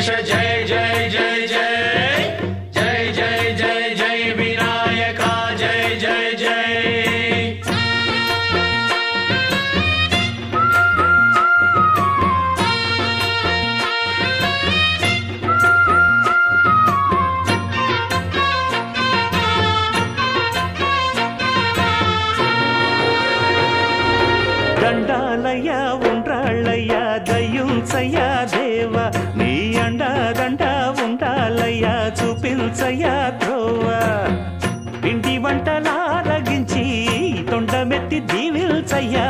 गणेश जय जय जय जय जय जय जय जय विनायका जय जय जय దండాలయ్యా ఉండ్రాళ్ళయ్యా దయ్యుంచయ్యా దేవా నీ అండా దండ ఉండాలయ్యా చూపించయ్యా త్రోవా పిండి వంటలారగించి తొండమెత్తి దీవిల్చయ్యా